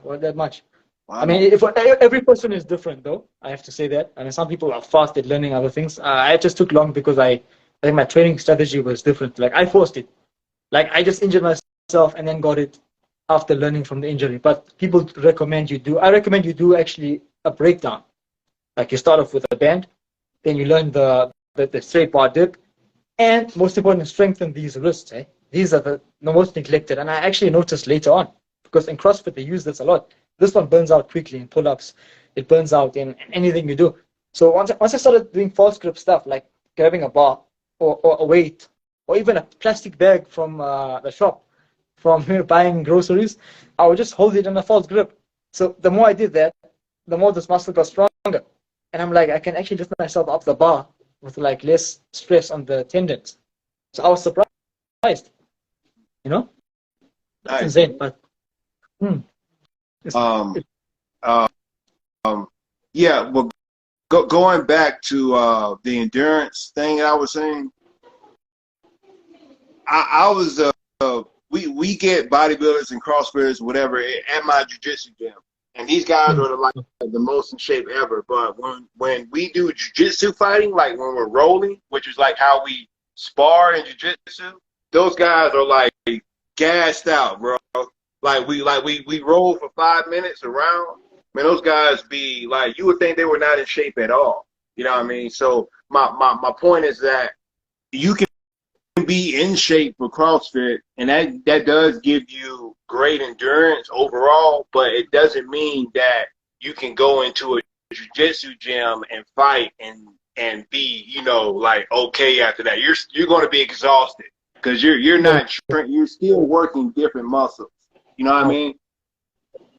well, that much. Wow. I mean, every person is different, though. I have to say that. I mean, some people are fast at learning other things. I just took long because I think my training strategy was different. Like, I forced it. Like, I just injured myself and then got it after learning from the injury. But people recommend you do. I recommend you do actually a breakdown. Like, you start off with a band, then you learn the straight bar dip, and most important, strengthen these wrists. These are the most neglected. And I actually noticed later on, because in CrossFit they use this a lot. This one burns out quickly in pull-ups. It burns out in anything you do. So once I started doing false grip stuff, like grabbing a bar or a weight, or even a plastic bag from the shop, from buying groceries, I would just hold it in a false grip. So the more I did that, the more this muscle got stronger. And I'm like, I can actually lift myself up the bar with like less stress on the tendons. So I was surprised. That's Nice. insane. But yeah, well, going back to the endurance thing I was saying, I was we get bodybuilders and CrossFitters, whatever, at my jiu-jitsu gym, and these guys are like the most in shape ever. But when we do jiu-jitsu fighting, like when we're rolling, which is like how we spar in jiu-jitsu, those guys are like gassed out, bro. Like we roll for 5 minutes around. Man, those guys be like, you would think they were not in shape at all. You know what I mean? So my point is that you can be in shape for CrossFit, and that does give you great endurance overall, but it doesn't mean that you can go into a jiu-jitsu gym and fight and be, like okay after that. You're going to be exhausted because you're still working different muscles. You know what I mean?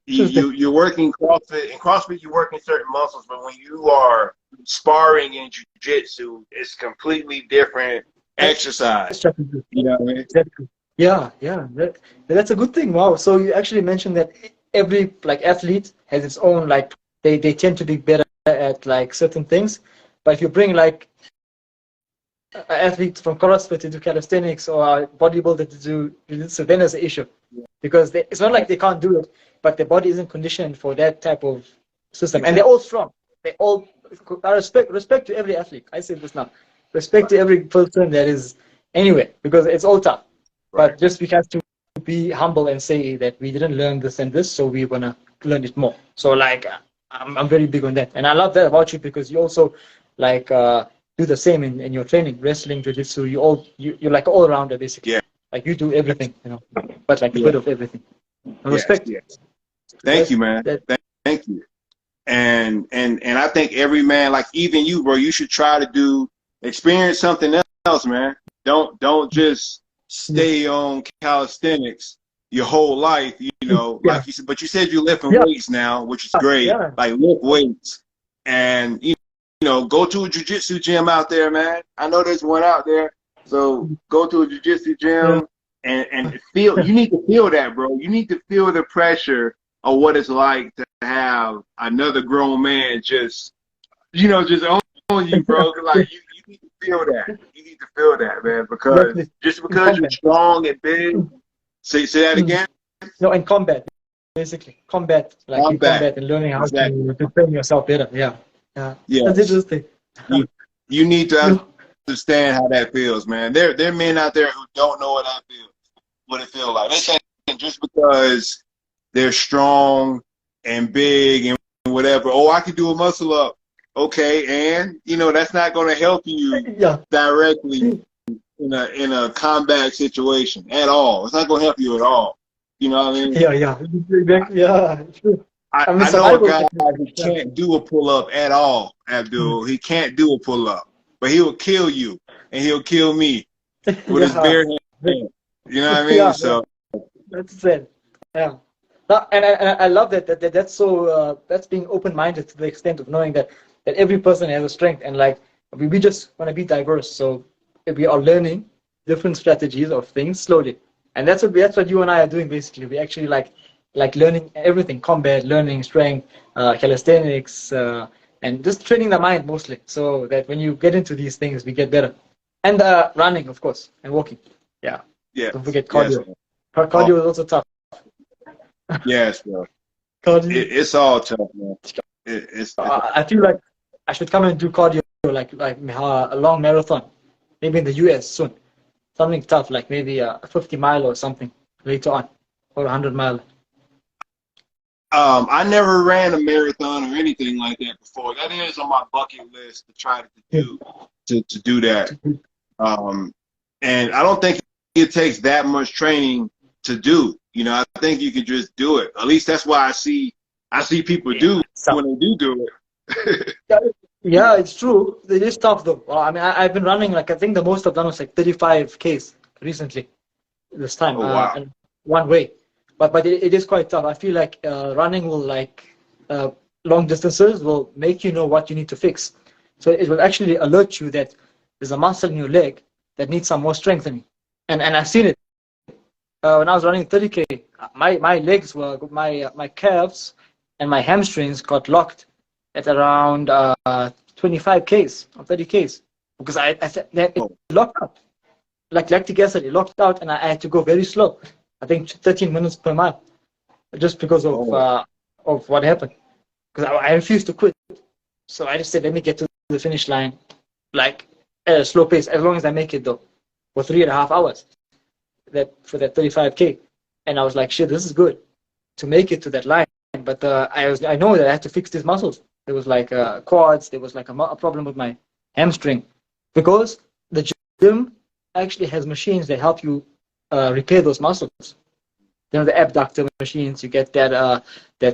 You're working CrossFit. In CrossFit, you're working certain muscles, but when you are sparring in jiu-jitsu, it's completely different exercise. You know what I mean? Exactly. Yeah. That's a good thing. Wow. So you actually mentioned that every athlete has its own they tend to be better at certain things, but if you bring an athlete from CrossFit to do calisthenics or a bodybuilder to do jiu-jitsu, then there's an issue. Because it's not like they can't do it, but their body isn't conditioned for that type of system. Exactly. And they're all strong. Respect to every athlete. I say this now. Respect to every person that is anywhere, because it's all tough. Right. But just we have to be humble and say that we didn't learn this and this, so we're gonna learn it more. So I'm very big on that, and I love that about you because you also do the same in your training, wrestling, jiu-jitsu. You're like all rounder basically. Yeah. Like you do everything, but a bit of everything. Respect. Yes. Thank you, man. Thank you. And I think every man, like even you, bro, you should try to experience something else, man. Don't just stay on calisthenics your whole life, like you said. But you said you're lifting weights now, which is great. Yeah. Like lift weights, and go to a jiu-jitsu gym out there, man. I know there's one out there. So go to a jiu-jitsu gym and feel. You need to feel that, bro. You need to feel the pressure of what it's like to have another grown man just on you, bro. Like you need to feel that. You need to feel that, man, because Exactly. just In because you're combat. strong and big, say that Mm. again. No, in combat, basically. Combat, like in Combat, combat and learning how exactly. to train yourself better. Yeah. Yeah. That's Yes, interesting. you you need to No. understand how that feels, man. There are men out there who don't know what it feels like. They think just because they're strong and big and whatever, oh, I can do a muscle up. Okay, and that's not going to help you Yeah. directly in a combat situation at all. It's not going to help you at all. You know what I mean? Yeah. Yeah. Exactly. Yeah. True. I'm a I know a survival guy technique. who Yeah. can't do a pull up at all, Mm. Abdul. He can't do a pull up, but he will kill you and he'll kill me with his Yeah. bare hand. You know what I mean? Yeah. Yeah. So That's it. Yeah. No, and I love that's so that's being open-minded to the extent of knowing that every person has a strength, and like we just want to be diverse. So we are learning different strategies of things slowly, and that's what you and I are doing basically. We actually like learning everything: combat, learning strength, calisthenics, and just training the mind mostly, so that when you get into these things, we get better. And running, of course, and walking. Yeah. yes, Don't forget yes, cardio. man. Oh, Cardio is also tough. yes, bro. Cardio. It's all tough, man. It's I feel like I should come and do cardio, like a long marathon, maybe in the US soon. Something tough, like maybe a 50 mile or something later on, or a 100 mile. I never ran a marathon or anything like that before. That is on my bucket list to try to do to do that. Um, and I don't think it takes that much training to do. I think you could just do it. At least that's why I see people do So, when they do it. yeah, it's true. It is tough though. I mean, I've been running like I think the most I've done was like 35 Ks recently. This time, Oh wow. and one way, but it is quite tough. I feel like running will uh, long distances will make you know what you need to fix. So it will actually alert you that there's a muscle in your leg that needs some more strengthening. And I've seen it when I was running 30K. My legs were my calves and my hamstrings got locked at around 25 Ks or 30 Ks because I said it locked up like lactic acid, it locked out, and I had to go very slow. I think 13 minutes per mile, just because of what happened. Because I refused to quit, so I just said, let me get to the finish line, like at a slow pace, as long as I make it though, for 3.5 hours. That for that 35K, and I was like, shit, this is good to make it to that line. But I know that I had to fix these muscles. There was like quads. There was like a problem with my hamstring, because the gym actually has machines that help you repair those muscles. The abductor machines. You get that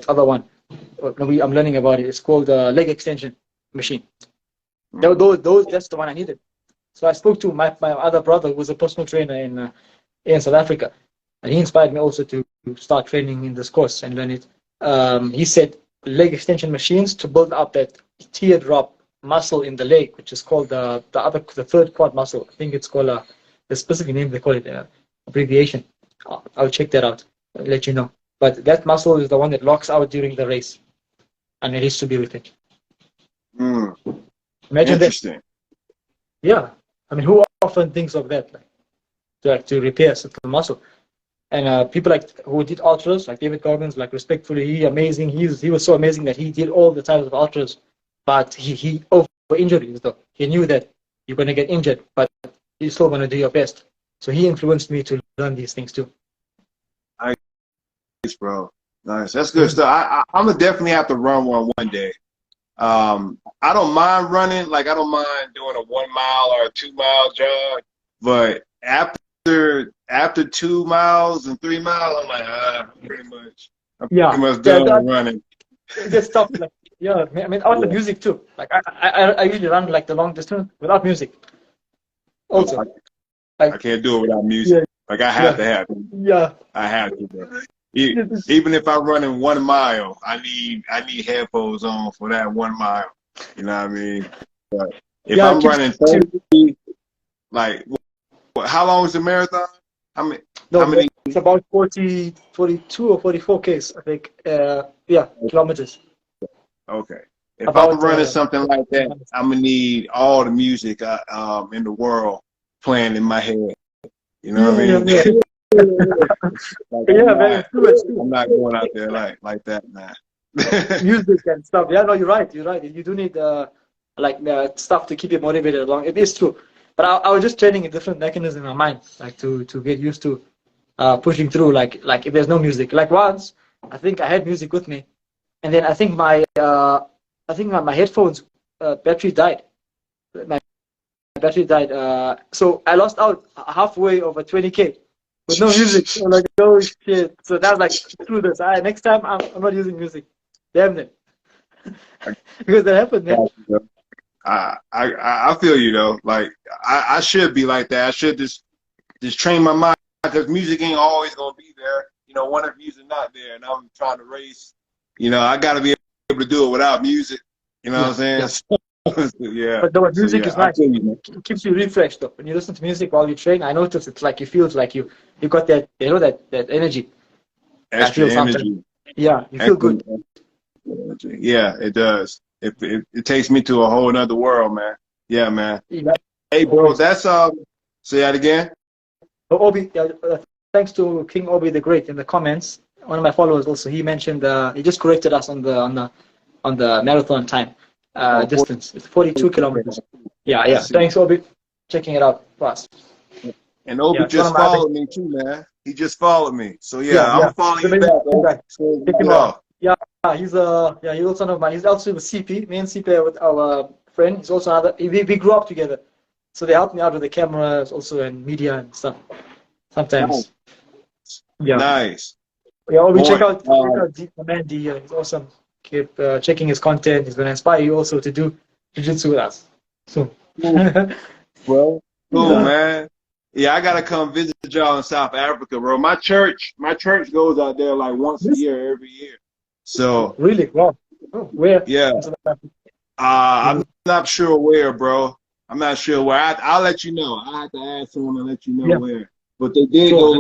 other one. I'm learning about it. It's called the leg extension machine. That's the one I needed. So I spoke to my other brother, who was a personal trainer in South Africa, and he inspired me also to start training in this course and learn it. He said leg extension machines to build up that teardrop muscle in the leg, which is called the third quad muscle. I think it's called the specific name they call it, abbreviation. I'll check that out. I'll let you know. But that muscle is the one that locks out during the race, and it needs to be with it. Mm, Imagine interesting. that. Yeah, I mean, who often thinks of that, to repair the muscle? And people like who did ultras, like David Goggins, like respectfully, he amazing. He was so amazing that he did all the types of ultras, but he over injuries though. He knew that you're going to get injured, but you're still going to do your best. So he influenced me to learn these things too. Nice, bro. Nice. That's good stuff. I'm gonna definitely have to run one day. I don't mind running. Like I don't mind doing a 1 mile or a 2 mile jog, but after 2 miles and 3 miles, I'm like, I'm pretty much done running. It gets tough. Like, yeah, I mean, out the music too. Like I usually run like the long distance without music. Also, I can't do it without music. Yeah, like I have to have it. Yeah, I have to. Bro. Even if I'm running 1 mile, I need headphones on for that 1 mile. You know what I mean? But if I'm running 30, like, how long is the marathon? How many? It's about 42 or 44 Ks, I think. Yeah, kilometers. Okay. if I'm about running something like that, I'm gonna need all the music in the world playing in my head. You know what I mean? yeah, Like yeah, man, it's true, it's true. I'm not going out there like that, man. Music and stuff. Yeah, no, you're right. You're right. You do need stuff to keep you motivated along. It is true. But I was just training a different mechanism in my mind, like to get used to pushing through. Like if there's no music. Like once, I think I had music with me, and then I think my headphones battery died. My battery died. So I lost out halfway over 20K with no music. So like, oh shit. So that was like, screw this. Next time I'm not using music. Damn it. Because that happened, man. I feel you though. Like I should be like that. I should just train my mind because music ain't always gonna be there. You know, one of music not there, and I'm trying to race. You know, I got to be able to do it without music. You know what I'm saying? Yeah. Yeah. But the music is nice. It Keeps you refreshed though. When you listen to music while you train, I notice it's like you feel like you got that, that energy. extra energy. Yeah, you feel good. Energy. Yeah, it does. It takes me to a whole other world, man. Yeah, man. Yeah. Hey, bro, that's say that again. Obi, thanks to King Obi the Great in the comments. One of my followers also, he mentioned he just corrected us on the marathon time distance. It's 42 kilometers. Yeah. Thanks, Obi. Checking it out fast. And Obi just followed me too, man. He just followed me. So yeah, I'm following you back, Obi. So check him out. Yeah, he's also one of my. He's also with CP. Me and CP are with our friend. He's also another. We grew up together, so they help me out with the cameras, also and media and stuff. Sometimes. Yeah. Nice. Yeah, we check out man D. He's awesome. Keep checking his content. He's gonna inspire you also to do jiu-jitsu with us. So. Well, cool, man. Yeah, I gotta come visit y'all in South Africa, bro. My church goes out there like once a year, every year. So really, wow. Oh, where? Yeah. I'm not sure where, bro. I'm not sure where. I'll let you know. I have to ask someone to let you know where. But they did go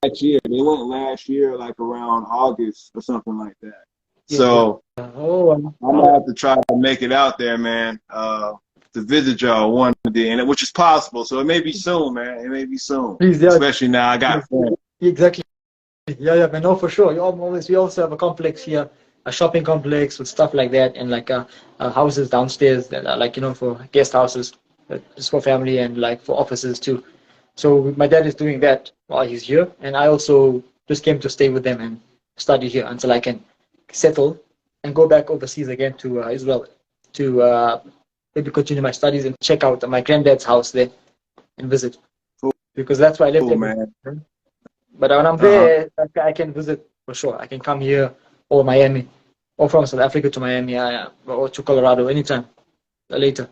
last year. They went last year, like around August or something like that. So I'm gonna have to try to make it out there, man. To visit y'all one day, and which is possible. So it may be soon, man. It may be soon. Please, especially now I got friends. Exactly. Yeah, man. No, for sure. We also have a complex here, a shopping complex with stuff like that, and like houses downstairs that are like, for guest houses, just for family and like for offices too. So my dad is doing that while he's here, and I also just came to stay with them and study here until I can settle and go back overseas again to Israel to maybe continue my studies and check out my granddad's house there and visit. Cool. Because that's where I live. Cool, man. But when I'm there, I can visit for sure. I can come here or Miami, or from South Africa to Miami, or to Colorado anytime later.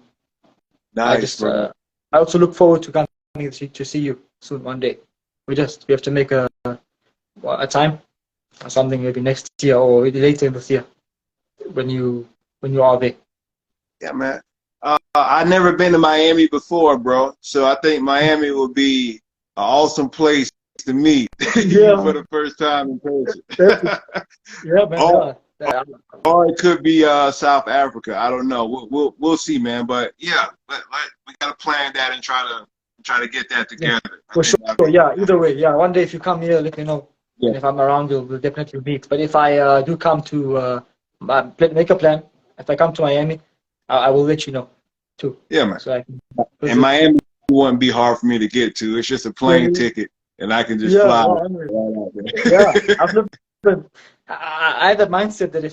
Nice, bro. I also look forward to coming to see you soon one day. We have to make a time or something, maybe next year or maybe later this year when you are there. Yeah, man. I've never been to Miami before, bro. So I think Miami will be an awesome place to meet for the first time in person. Yeah, man. Or it could be South Africa. I don't know. We'll see, man. But yeah, we gotta plan that and try to get that together. For sure. Yeah. Either way. Yeah. One day if you come here, let me know. Yeah. And if I'm around, we'll definitely meet. But if I do come to make a plan, if I come to Miami, I will let you know too. Yeah, man. So and Miami wouldn't be hard for me to get to. It's just a plane ticket, and I can just fly. I have that mindset that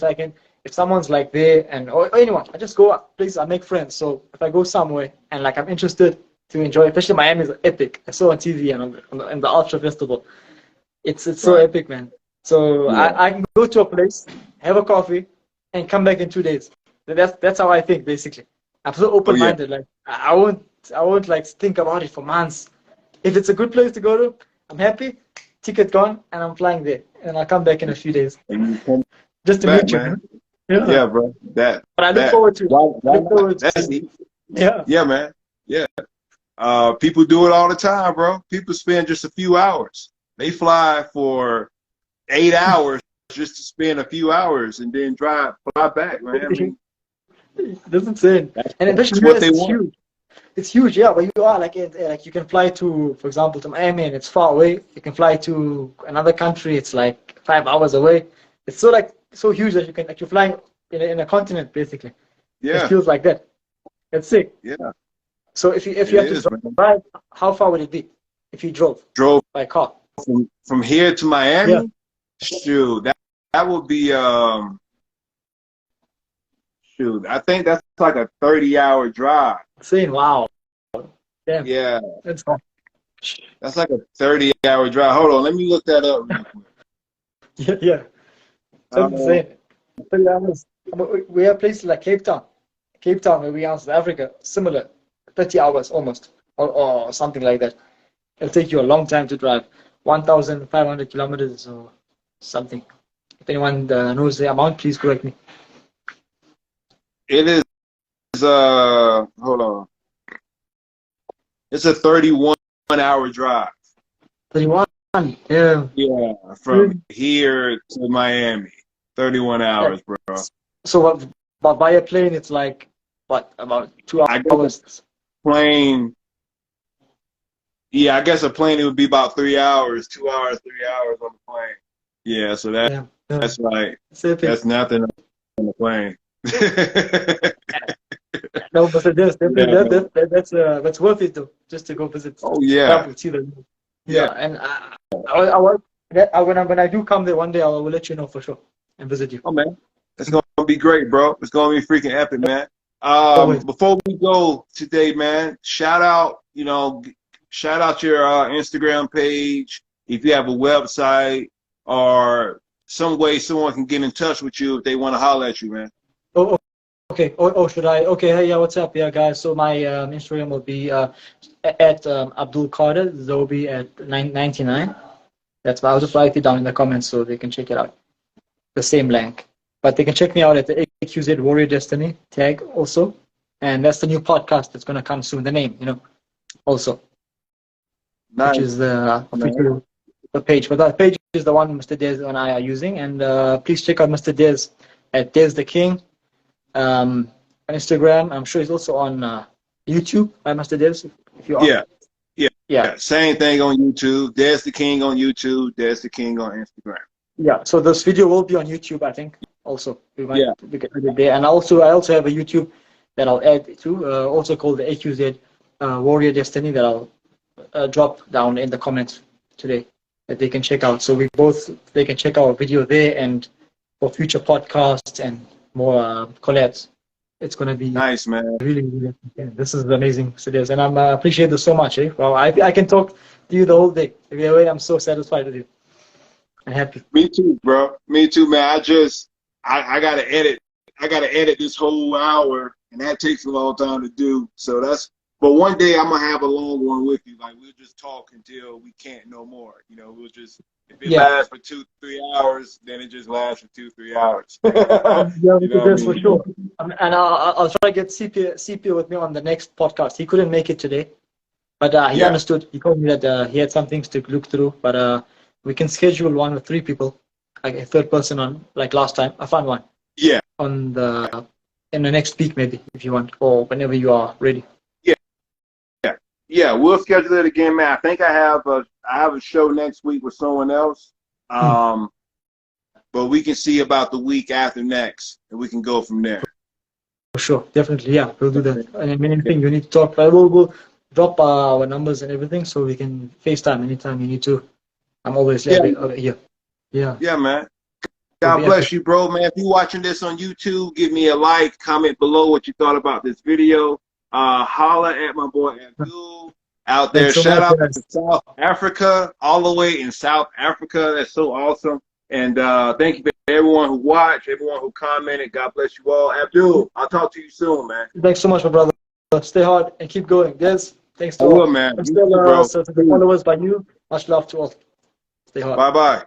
if someone's like there or anyone, I just go places, I make friends. So if I go somewhere and like I'm interested to enjoy, especially Miami is epic. I saw on TV and on the Ultra Festival. It's so epic, man. So I can go to a place, have a coffee, and come back in 2 days. That's how I think, basically. I'm so open-minded. Like I won't like think about it for months. If it's a good place to go to, I'm happy. Ticket gone, and I'm flying there, and I'll come back in a few days. Just to meet you, man. Yeah, bro. But I look forward to. Yeah, man. Yeah. People do it all the time, bro. People spend just a few hours. They fly for 8 hours just to spend a few hours and then fly back, man. I mean, That's insane. And especially what US, they it's want. huge. It's huge, yeah. But you are like you can fly to, for example, to Miami, and it's far away. You can fly to another country. It's like 5 hours away. It's so like so huge that you can like you're flying in a continent basically. It Yeah, feels like that. It's sick. yeah, So if it you have is, to man. drive, how far would it be if you drove Drove by car? from here to Yeah, Miami. Shoot, that would be shoot. I think that's like a 30-hour drive. insane. Wow. Damn. Yeah, That's that's like a 30-hour drive. Hold on, let me look that up real quick. yeah, yeah. That's Uh, insane. 30 hours. We have places like Cape Town, where we are in South Africa, similar, 30 hours almost, or something like that. It'll take you a long time to drive, 1,500 kilometers or something. If anyone knows the amount, please correct me. it is hold on. It's a 31-hour drive. 31. Yeah. Yeah, from here to Miami. 31 Yeah. hours, bro. So, but by a plane, it's like what, about 2 I guess hours? a plane. Yeah, I guess a plane it would be about 3 hours, 2 hours, 3 hours on the plane. Yeah, so Yeah. Yeah. that's like Same. that's nothing on the plane. No, but there's definitely Yeah, man. that's worth it though, just to go visit Oh yeah, travel, see the yeah. yeah. And when I do come there one day, I will let you know for sure and visit you. Oh man, it's gonna be great, bro. It's gonna be freaking epic, man. Always. Before we go today, man, shout out, shout out your Instagram page. If you have a website or some way someone can get in touch with you if they want to holler at you, man. Oh, okay. Should I? Okay. Hey, yeah. What's up, yeah, guys? So my Instagram will be at Abdul Carter Zobi at 999. I'll just write it down in the comments so they can check it out. The same link. But they can check me out at the AQZ Warrior Destiny tag also. And that's the new podcast that's going to come soon. The name, also, Nice, which is the man. official page. But that page is the one Mr. Dez and I are using. And please check out Mr. Dez at Dez the King on Instagram. I'm sure he's also on YouTube, right, Mr. Dez? If you are. Yeah. Same thing on YouTube. There's the King on YouTube. There's the King on Instagram. Yeah, so this video will be on YouTube, I think. Also, we might Yeah. get it there. And I also have a YouTube that I'll add to, also called the AQZ Warrior Destiny, that I'll drop down in the comments today that they can check out. So they can check our video there, and for future podcasts and more collabs. It's going to be Nice, man. really, really. Yeah, this is amazing, Siddharth, and I appreciate this so much. Well, I can talk to you the whole day. I'm so satisfied with you. I'm happy. Me too, bro. Me too, man. I gotta edit. I gotta edit this whole hour, and that takes a long time to do. So but one day I'm gonna have a long one with you. Like we'll just talk until we can't no more. We'll just, if it lasts for 2-3 hours, then it just lasts for 2-3 hours. Yeah, that's for sure. And I'll try to get CP with me on the next podcast. He couldn't make it today, but he understood. He told me that he had some things to look through, but we can schedule one with 3 people, like a third person on, like last time. I found one. Yeah. In the next week, maybe, if you want, or whenever you are ready. Yeah, we'll schedule it again, man. I think I have a show next week with someone else. But we can see about the week after next, and we can go from there. For sure, definitely, yeah, we'll do that. And anything you need to talk about, we'll drop our numbers and everything, so we can FaceTime anytime you need to. I'm always here. Yeah, man. God bless you, bro, man. If you're watching this on YouTube, give me a like, comment below what you thought about this video. Holla at my boy Abdul out there. Shout out to South Africa, all the way in South Africa. That's so awesome. And thank you for everyone who watched, everyone who commented. God bless you all. Abdul, I'll talk to you soon, man. Thanks so much, my brother. Stay hard and keep going. Yes, thanks to I all. will, man. I'm still to the followers by you. Much love to all. Stay hard. Bye-bye.